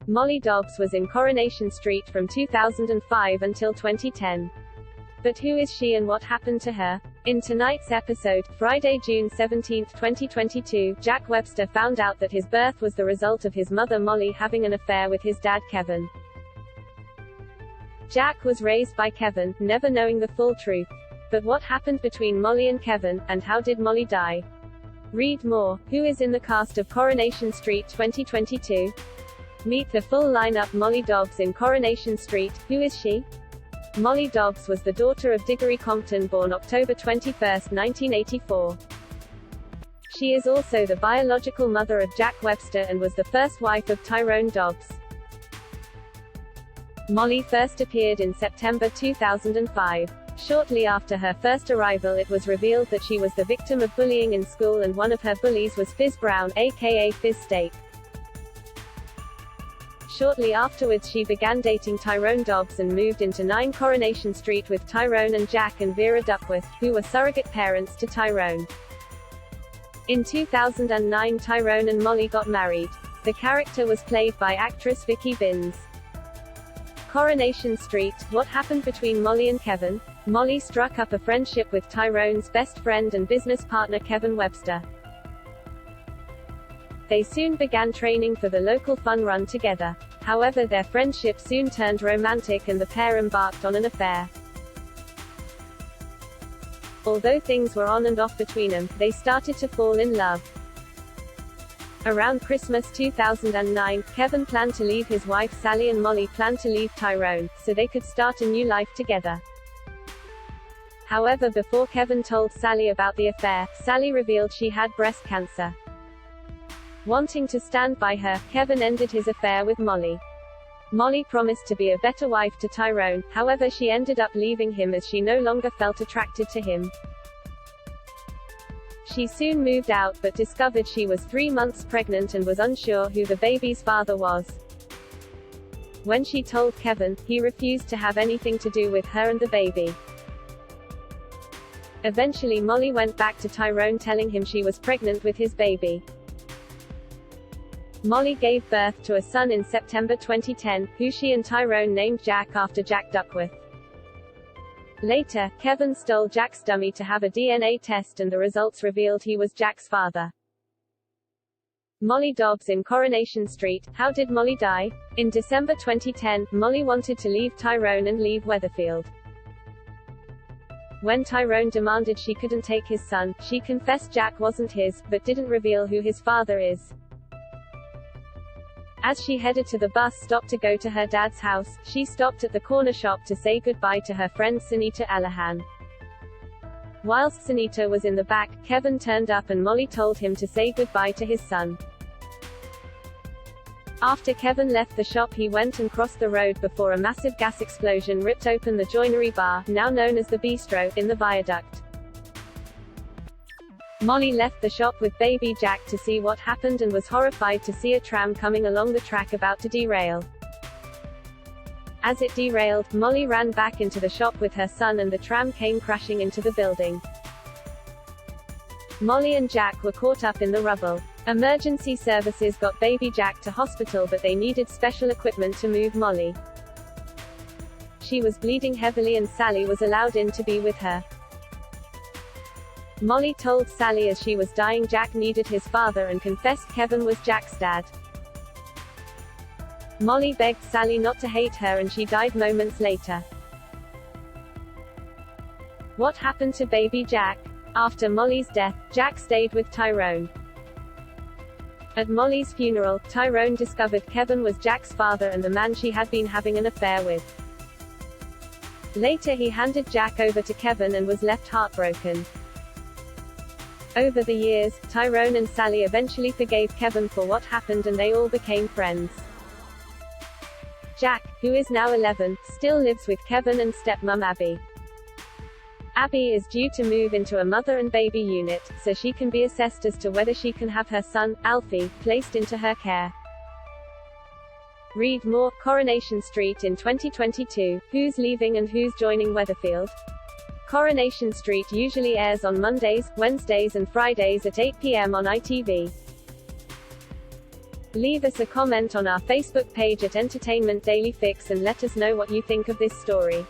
Molly Dobbs was in Coronation Street from 2005 until 2010. But who is she and what happened to her? In tonight's episode, Friday, June 17, 2022, Jack Webster found out that his birth was the result of his mother Molly having an affair with his dad Kevin. Jack was raised by Kevin, never knowing the full truth. But what happened between Molly and Kevin, and how did Molly die? Read more. Who is in the cast of Coronation Street 2022? Meet the full lineup. Molly Dobbs in Coronation Street. Who is she? Molly Dobbs was the daughter of Diggory Compton, born October 21, 1984. She is also the biological mother of Jack Webster and was the first wife of Tyrone Dobbs. Molly first appeared in September 2005. Shortly after her first arrival, it was revealed that she was the victim of bullying in school, and one of her bullies was Fizz Brown, aka Fizz Steak. Shortly afterwards, she began dating Tyrone Dobbs and moved into 9 Coronation Street with Tyrone and Jack and Vera Duckworth, who were surrogate parents to Tyrone. In 2009, Tyrone and Molly got married. The character was played by actress Vicky Binns. Coronation Street. What happened between Molly and Kevin? Molly struck up a friendship with Tyrone's best friend and business partner Kevin Webster. They soon began training for the local fun run together. However, their friendship soon turned romantic and the pair embarked on an affair. Although things were on and off between them, they started to fall in love. Around Christmas 2009, Kevin planned to leave his wife Sally and Molly planned to leave Tyrone, so they could start a new life together. However, before Kevin told Sally about the affair, Sally revealed she had breast cancer. Wanting to stand by her, Kevin ended his affair with Molly. Molly promised to be a better wife to Tyrone, however she ended up leaving him as she no longer felt attracted to him. She soon moved out but discovered she was 3 months pregnant and was unsure who the baby's father was. When she told Kevin, he refused to have anything to do with her and the baby. Eventually Molly went back to Tyrone telling him she was pregnant with his baby. Molly gave birth to a son in September 2010, who she and Tyrone named Jack after Jack Duckworth. Later, Kevin stole Jack's dummy to have a DNA test and the results revealed he was Jack's father. Molly Dobbs in Coronation Street. How did Molly die? In December 2010, Molly wanted to leave Tyrone and leave Weatherfield. When Tyrone demanded she couldn't take his son, she confessed Jack wasn't his, but didn't reveal who his father is. As she headed to the bus stop to go to her dad's house, she stopped at the corner shop to say goodbye to her friend Sunita Allahan. Whilst Sunita was in the back, Kevin turned up and Molly told him to say goodbye to his son. After Kevin left the shop, he went and crossed the road before a massive gas explosion ripped open the joinery bar, now known as the Bistro, in the viaduct. Molly left the shop with baby Jack to see what happened and was horrified to see a tram coming along the track about to derail. As it derailed, Molly ran back into the shop with her son and the tram came crashing into the building. Molly and Jack were caught up in the rubble. Emergency services got baby Jack to hospital but they needed special equipment to move Molly. She was bleeding heavily and Sally was allowed in to be with her. Molly told Sally as she was dying Jack needed his father and confessed Kevin was Jack's dad. Molly begged Sally not to hate her and she died moments later. What happened to baby Jack? After Molly's death, Jack stayed with Tyrone. At Molly's funeral, Tyrone discovered Kevin was Jack's father and the man she had been having an affair with. Later he handed Jack over to Kevin and was left heartbroken. Over the years, Tyrone and Sally eventually forgave Kevin for what happened and they all became friends. Jack, who is now 11, still lives with Kevin and stepmom Abby. Abby is due to move into a mother and baby unit, so she can be assessed as to whether she can have her son, Alfie, placed into her care. Read more. Coronation Street in 2022, who's leaving and who's joining Weatherfield? Coronation Street usually airs on Mondays, Wednesdays and Fridays at 8 p.m. on ITV. Leave us a comment on our Facebook page at Entertainment Daily Fix and let us know what you think of this story.